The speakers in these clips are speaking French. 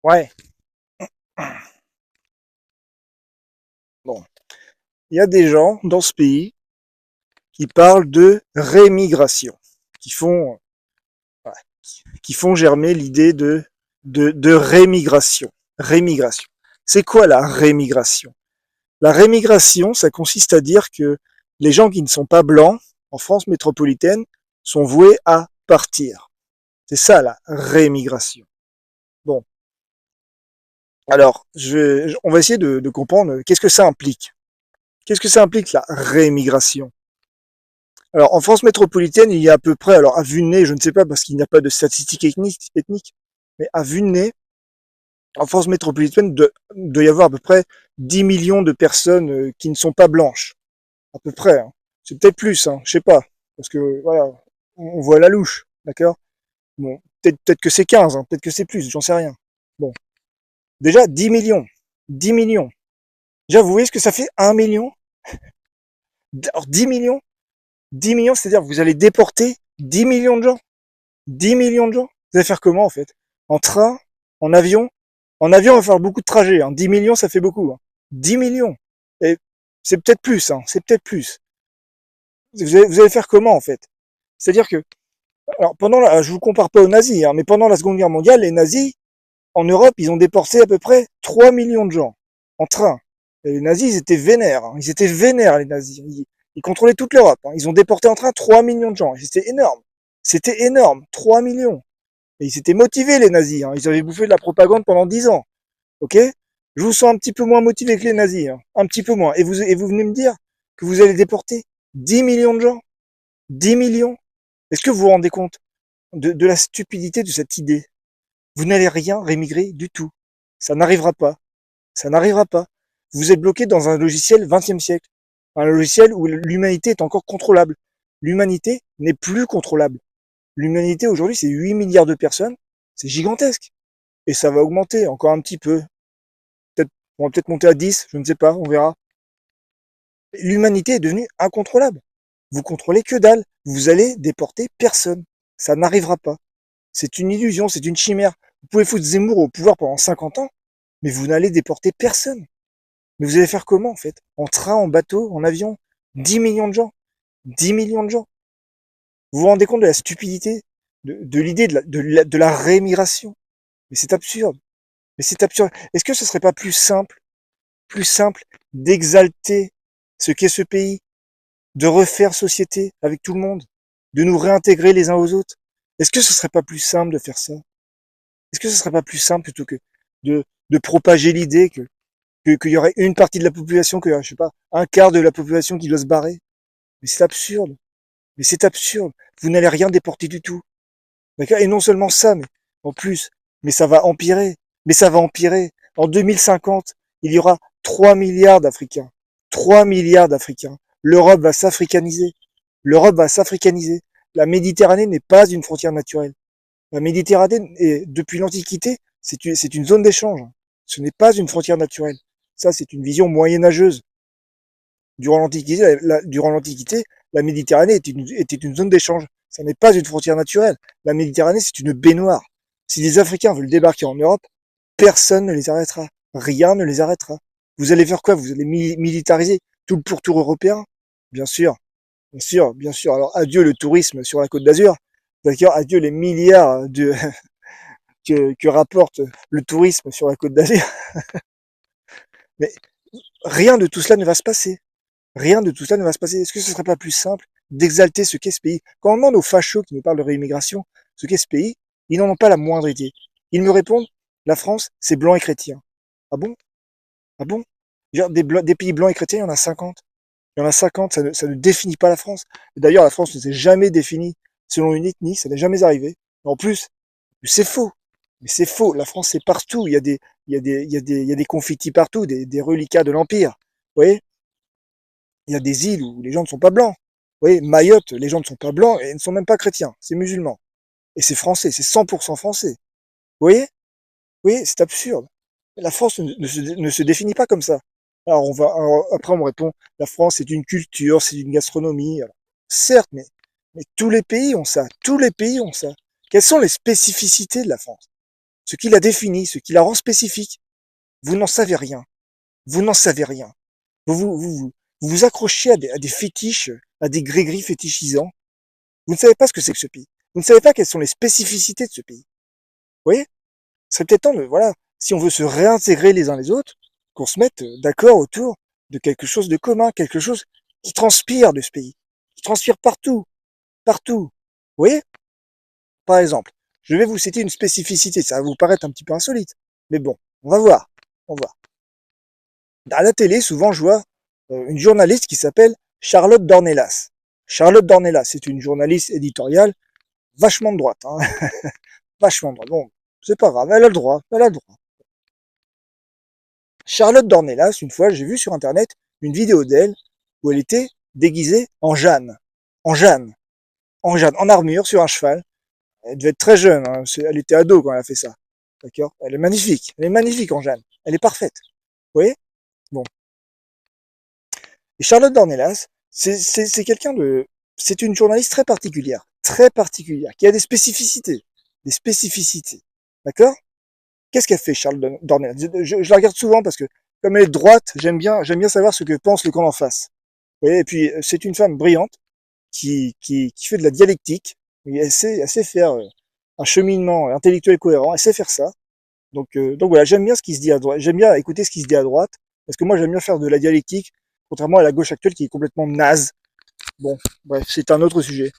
Ouais, bon. Il y a des gens dans ce pays qui parlent de rémigration, qui font, ouais, qui font germer l'idée de rémigration. Rémigration. C'est quoi la rémigration? La rémigration, ça consiste à dire que les gens qui ne sont pas blancs en France métropolitaine sont voués à partir. C'est ça la rémigration. Bon, alors on va essayer de comprendre qu'est-ce que ça implique. Qu'est-ce que ça implique la rémigration? Alors en France métropolitaine, il y a à peu près, alors à vue de nez, je ne sais pas parce qu'il n'y a pas de statistiques ethniques, mais à vue de nez, en France métropolitaine, il doit y avoir à peu près 10 millions de personnes qui ne sont pas blanches. À peu près. Hein. C'est peut-être plus, hein, je sais pas. Parce que voilà, on voit la louche, d'accord. Bon, peut-être que c'est 15, hein, peut-être que c'est plus, j'en sais rien. Bon, déjà 10 millions. 10 millions. Déjà, vous voyez ce que ça fait 1 million? Alors 10 millions? 10 millions, c'est-à-dire que vous allez déporter 10 millions de gens. 10 millions de gens. Vous allez faire comment en fait? En train? En avion? En avion, on va faire beaucoup de trajets. Hein. 10 millions, ça fait beaucoup. Hein. 10 millions. Et c'est peut-être plus, hein, c'est peut-être plus. Vous allez faire comment en fait? C'est-à-dire que alors je vous compare pas aux nazis, hein, mais pendant la Seconde Guerre mondiale, les nazis, en Europe, ils ont déporté à peu près 3 millions de gens en train. Et les nazis, ils étaient vénères. Hein. Ils étaient vénères, les nazis. Ils contrôlaient toute l'Europe. Hein. Ils ont déporté en train 3 millions de gens. C'était énorme. C'était énorme. 3 millions. Et ils étaient motivés, les nazis. Hein. Ils avaient bouffé de la propagande pendant 10 ans. Ok? Je vous sens un petit peu moins motivé que les nazis. Hein. Un petit peu moins. Et vous venez me dire que vous allez déporter 10 millions de gens? 10 millions? Est-ce que vous vous rendez compte de la stupidité de cette idée? Vous n'allez rien rémigrer du tout. Ça n'arrivera pas. Ça n'arrivera pas. Vous êtes bloqué dans un logiciel 20e siècle. Un logiciel où l'humanité est encore contrôlable. L'humanité n'est plus contrôlable. L'humanité aujourd'hui, c'est 8 milliards de personnes. C'est gigantesque. Et ça va augmenter encore un petit peu. Peut-être, on va peut-être monter à 10, je ne sais pas, on verra. L'humanité est devenue incontrôlable. Vous contrôlez que dalle. Vous allez déporter personne. Ça n'arrivera pas. C'est une illusion, c'est une chimère. Vous pouvez foutre Zemmour au pouvoir pendant 50 ans, mais vous n'allez déporter personne. Mais vous allez faire comment en fait? En train, en bateau, en avion? 10 millions de gens. 10 millions de gens. Vous vous rendez compte de la stupidité de l'idée de la rémigration? Mais c'est absurde. Mais c'est absurde. Est-ce que ce serait pas plus simple d'exalter ce qu'est ce pays, de refaire société avec tout le monde, de nous réintégrer les uns aux autres? Est-ce que ce serait pas plus simple de faire ça? Est-ce que ce serait pas plus simple plutôt que de propager l'idée qu'il y aurait une partie de la population, que je sais pas, un quart de la population qui doit se barrer? Mais c'est absurde. Mais c'est absurde. Vous n'allez rien déporter du tout. D'accord? Et non seulement ça, mais en plus, mais ça va empirer. Mais ça va empirer. En 2050, il y aura 3 milliards d'Africains. 3 milliards d'Africains. L'Europe va s'africaniser. L'Europe va s'africaniser. La Méditerranée n'est pas une frontière naturelle. La Méditerranée, depuis l'Antiquité, c'est une zone d'échange. Ce n'est pas une frontière naturelle. Ça, c'est une vision moyenâgeuse. Durant l'Antiquité, la Méditerranée était une zone d'échange. Ça n'est pas une frontière naturelle. La Méditerranée, c'est une baignoire. Si les Africains veulent débarquer en Europe, personne ne les arrêtera. Rien ne les arrêtera. Vous allez faire quoi? Vous allez militariser tout le pourtour européen? Bien sûr, bien sûr, bien sûr. Alors adieu le tourisme sur la Côte d'Azur. D'accord? Adieu les milliards que rapporte le tourisme sur la Côte d'Azur. Mais rien de tout cela ne va se passer. Rien de tout cela ne va se passer. Est-ce que ce serait pas plus simple d'exalter ce qu'est ce pays? Quand on demande aux fachos qui nous parlent de réimmigration ce qu'est ce pays, ils n'en ont pas la moindre idée. Ils me répondent, la France, c'est blanc et chrétien. Ah bon? Ah bon? Des pays blancs et chrétiens, il y en a 50. Il y en a 50, ça ne définit pas la France. D'ailleurs, la France ne s'est jamais définie selon une ethnie, ça n'est jamais arrivé. En plus, c'est faux. Mais c'est faux. La France, c'est partout. Il y a des confettis partout, des reliquats de l'Empire. Vous voyez? Il y a des îles où les gens ne sont pas blancs. Vous voyez, Mayotte, les gens ne sont pas blancs et ne sont même pas chrétiens. C'est musulman. Et c'est français. C'est 100% français. Vous voyez? Vous voyez? C'est absurde. La France ne se définit pas comme ça. Alors après, on me répond, la France, c'est une culture, c'est une gastronomie. Alors, certes, mais tous les pays ont ça. Tous les pays ont ça. Quelles sont les spécificités de la France? ce qui la définit, ce qui la rend spécifique. Vous n'en savez rien. Vous n'en savez rien. Vous accrochez à des fétiches, à des gris-gris fétichisants. Vous ne savez pas ce que c'est que ce pays. Vous ne savez pas quelles sont les spécificités de ce pays. Vous voyez? Ce serait peut-être temps de, voilà, si on veut se réintégrer les uns les autres, qu'on se mette d'accord autour de quelque chose de commun, quelque chose qui transpire de ce pays, qui transpire partout, partout. Vous voyez? Par exemple, je vais vous citer une spécificité, ça va vous paraître un petit peu insolite, mais bon, on va voir, on va voir. À la télé, souvent, je vois une journaliste qui s'appelle Charlotte Dornelas. Charlotte Dornelas, c'est une journaliste éditoriale vachement de droite, hein. Vachement de droite. Bon, c'est pas grave, elle a le droit, elle a le droit. Charlotte Dornelas, une fois, j'ai vu sur internet une vidéo d'elle où elle était déguisée en Jeanne. En Jeanne. En Jeanne, en armure, sur un cheval. Elle devait être très jeune, hein. Elle était ado quand elle a fait ça. D'accord? Elle est magnifique en Jeanne. Elle est parfaite. Vous voyez? Bon. Et Charlotte Dornelas, c'est quelqu'un de, c'est une journaliste très particulière, qui a des spécificités. Des spécificités. D'accord? Qu'est-ce qu'elle fait, Charlotte Dornelas? Je la regarde souvent parce que, comme elle est de droite, j'aime bien savoir ce que pense le camp en face. Vous voyez? Et puis, c'est une femme brillante qui fait de la dialectique. Elle sait faire un cheminement intellectuel cohérent. Elle sait faire ça. Donc voilà, j'aime bien ce qui se dit à droite. J'aime bien écouter ce qui se dit à droite. Parce que moi, j'aime bien faire de la dialectique, contrairement à la gauche actuelle qui est complètement naze. Bon, bref, c'est un autre sujet.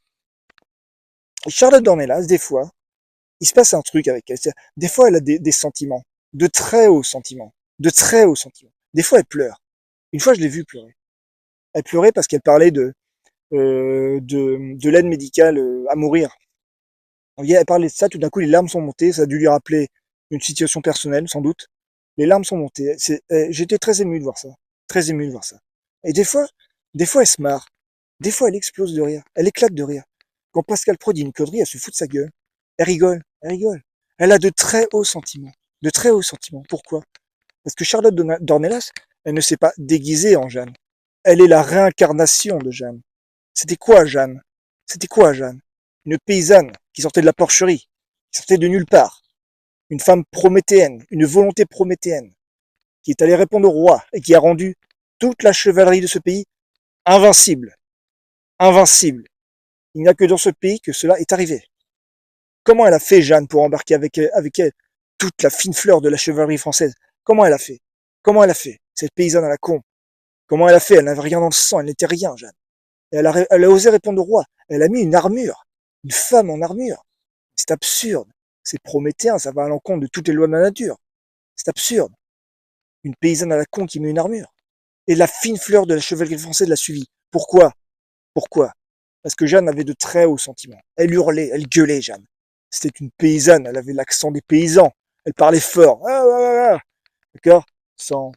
Et Charlotte Dornelas, des fois, il se passe un truc avec elle. Des fois, elle a des sentiments, de très hauts sentiments, de très hauts sentiments. Des fois, elle pleure. Une fois, je l'ai vue pleurer. Elle pleurait parce qu'elle parlait de l'aide médicale à mourir. Elle parlait de ça, tout d'un coup, les larmes sont montées. Ça a dû lui rappeler une situation personnelle, sans doute. Les larmes sont montées. J'étais très ému de voir ça. Très ému de voir ça. Et des fois, elle se marre. Des fois, elle explose de rire. Elle éclate de rire. Quand Pascal Pro dit une connerie, elle se fout de sa gueule. Elle rigole. Elle rigole. Elle a de très hauts sentiments. De très hauts sentiments. Pourquoi? Parce que Charlotte Dornelas, elle ne s'est pas déguisée en Jeanne. Elle est la réincarnation de Jeanne. C'était quoi Jeanne? C'était quoi Jeanne? Une paysanne qui sortait de la porcherie, qui sortait de nulle part. Une femme prométhéenne, une volonté prométhéenne, qui est allée répondre au roi et qui a rendu toute la chevalerie de ce pays invincible. Invincible. Il n'y a que dans ce pays que cela est arrivé. Comment elle a fait, Jeanne, pour embarquer avec elle toute la fine fleur de la chevalerie française? Comment elle a fait? Comment elle a fait, cette paysanne à la con? Comment elle a fait? Elle n'avait rien dans le sang, elle n'était rien, Jeanne. Et elle a osé répondre au roi. Elle a mis une armure. Une femme en armure. C'est absurde. C'est prométhéen, ça va à l'encontre de toutes les lois de la nature. C'est absurde. Une paysanne à la con qui met une armure. Et la fine fleur de la chevalerie française l'a suivie. Pourquoi? Pourquoi? Parce que Jeanne avait de très hauts sentiments. Elle hurlait, elle gueulait, Jeanne. C'était une paysanne, elle avait l'accent des paysans. Elle parlait fort. Ah, ah, ah. D'accord? Sans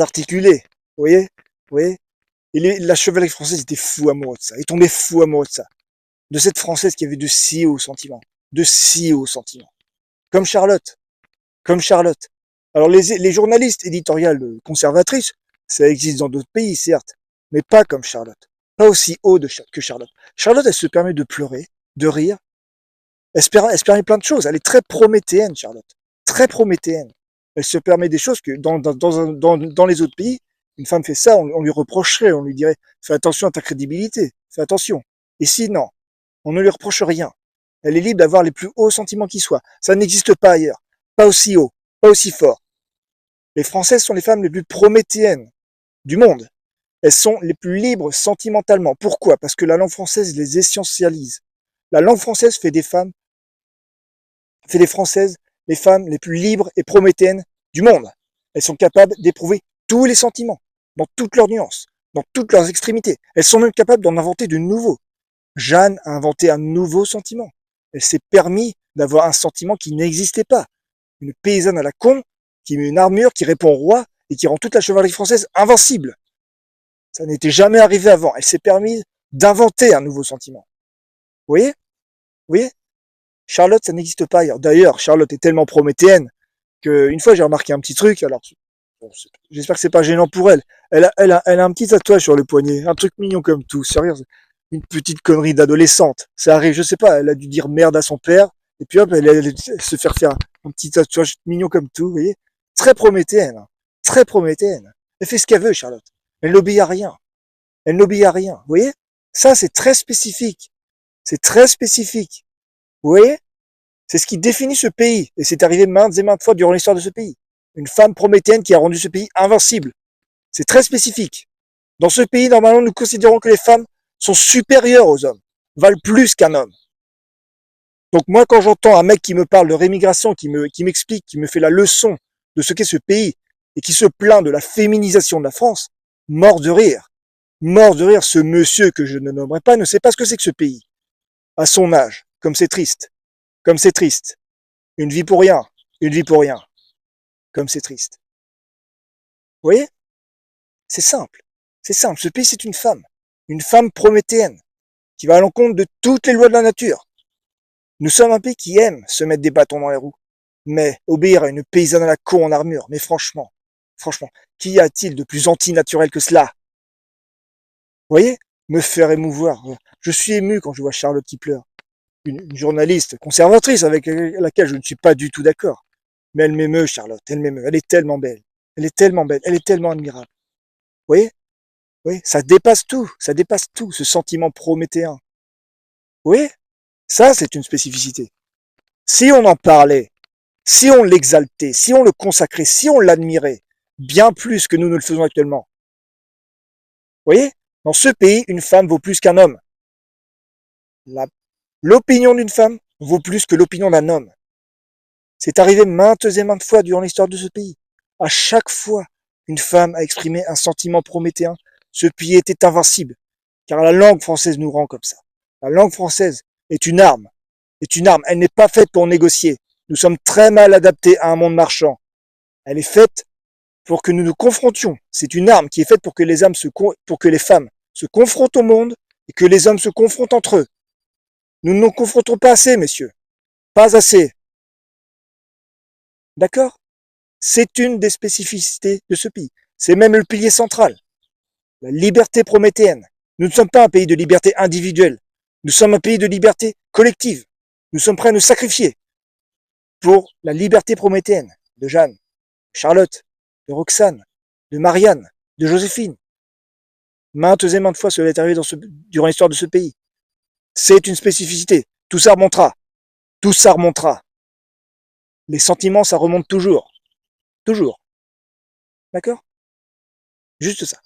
articuler. Vous voyez? Vous voyez? Et la chevalerie française était fou amoureux de ça. Elle tombait fou amoureux de ça. De cette française qui avait de si hauts sentiments. De si hauts sentiments. Comme Charlotte. Comme Charlotte. Alors les journalistes éditoriales conservatrices, ça existe dans d'autres pays, certes. Mais pas comme Charlotte. Pas aussi haut que Charlotte. Charlotte, elle se permet de pleurer, de rire. Elle se permet plein de choses. Elle est très prométhéenne, Charlotte. Très prométhéenne. Elle se permet des choses que dans les autres pays, une femme fait ça, on lui reprocherait, on lui dirait, fais attention à ta crédibilité, fais attention. Ici, non. On ne lui reproche rien. Elle est libre d'avoir les plus hauts sentiments qui soient. Ça n'existe pas ailleurs. Pas aussi haut, pas aussi fort. Les Françaises sont les femmes les plus prométhéennes du monde. Elles sont les plus libres sentimentalement. Pourquoi? Parce que la langue française les essentialise. La langue française fait des Françaises les femmes les plus libres et prométhéennes du monde. Elles sont capables d'éprouver tous les sentiments, dans toutes leurs nuances, dans toutes leurs extrémités. Elles sont même capables d'en inventer de nouveaux. Jeanne a inventé un nouveau sentiment. Elle s'est permis d'avoir un sentiment qui n'existait pas. Une paysanne à la con, qui met une armure, qui répond au roi et qui rend toute la chevalerie française invincible. Ça n'était jamais arrivé avant. Elle s'est permis d'inventer un nouveau sentiment. Vous voyez? Vous voyez? Charlotte, ça n'existe pas ailleurs. D'ailleurs, Charlotte est tellement prométhéenne qu'une fois j'ai remarqué un petit truc. Alors, bon, j'espère que c'est pas gênant pour elle. Elle a un petit tatouage sur le poignet, un truc mignon comme tout. Sérieux, une petite connerie d'adolescente. Ça arrive, je sais pas. Elle a dû dire merde à son père et puis hop, elle allait se faire un petit tatouage mignon comme tout, vous voyez. Très prométhéenne, hein. Très prométhéenne. Elle fait ce qu'elle veut, Charlotte. Elle n'obéit à rien. Elle n'obéit à rien. Vous voyez? Ça, c'est très spécifique. C'est très spécifique. Vous voyez? C'est ce qui définit ce pays. Et c'est arrivé maintes et maintes fois durant l'histoire de ce pays. Une femme prométhéenne qui a rendu ce pays invincible. C'est très spécifique. Dans ce pays, normalement, nous considérons que les femmes sont supérieures aux hommes, valent plus qu'un homme. Donc moi, quand j'entends un mec qui me parle de rémigration, qui m'explique, qui me fait la leçon de ce qu'est ce pays, et qui se plaint de la féminisation de la France, mort de rire. Mort de rire, ce monsieur que je ne nommerai pas ne sait pas ce que c'est que ce pays. À son âge, comme c'est triste. Comme c'est triste. Une vie pour rien. Une vie pour rien. Comme c'est triste. Vous voyez? C'est simple. C'est simple. Ce pays, c'est une femme. Une femme prométhéenne. Qui va à l'encontre de toutes les lois de la nature. Nous sommes un pays qui aime se mettre des bâtons dans les roues. Mais obéir à une paysanne à la con en armure, mais franchement, qu'y a-t-il de plus antinaturel que cela? Vous voyez? Me faire émouvoir. Je suis ému quand je vois Charlotte qui pleure. Une journaliste conservatrice avec laquelle je ne suis pas du tout d'accord. Mais elle m'émeut, Charlotte, elle m'émeut. Elle est tellement belle. Elle est tellement belle. Elle est tellement admirable. Vous voyez? Oui, ça dépasse tout, ce sentiment prométhéen. Vous voyez? Ça, c'est une spécificité. Si on en parlait, si on l'exaltait, si on le consacrait, si on l'admirait, bien plus que nous ne le faisons actuellement. Vous voyez? Dans ce pays, une femme vaut plus qu'un homme. L'opinion d'une femme vaut plus que l'opinion d'un homme. C'est arrivé maintes et maintes fois durant l'histoire de ce pays. À chaque fois, une femme a exprimé un sentiment prométhéen. Ce pays était invincible, car la langue française nous rend comme ça. La langue française est une arme. Elle n'est pas faite pour négocier. Nous sommes très mal adaptés à un monde marchand. Elle est faite pour que nous nous confrontions. C'est une arme qui est faite pour que les femmes se confrontent au monde et que les hommes se confrontent entre eux. Nous ne nous confrontons pas assez, messieurs. Pas assez. D'accord? C'est une des spécificités de ce pays. C'est même le pilier central. La liberté prométhéenne. Nous ne sommes pas un pays de liberté individuelle. Nous sommes un pays de liberté collective. Nous sommes prêts à nous sacrifier pour la liberté prométhéenne de Jeanne, de Charlotte, de Roxane, de Marianne, de Joséphine. Maintes et maintes fois, cela est arrivé durant l'histoire de ce pays. C'est une spécificité. Tout ça remontera. Tout ça remontera. Les sentiments, ça remonte toujours. Toujours. D'accord? Juste ça.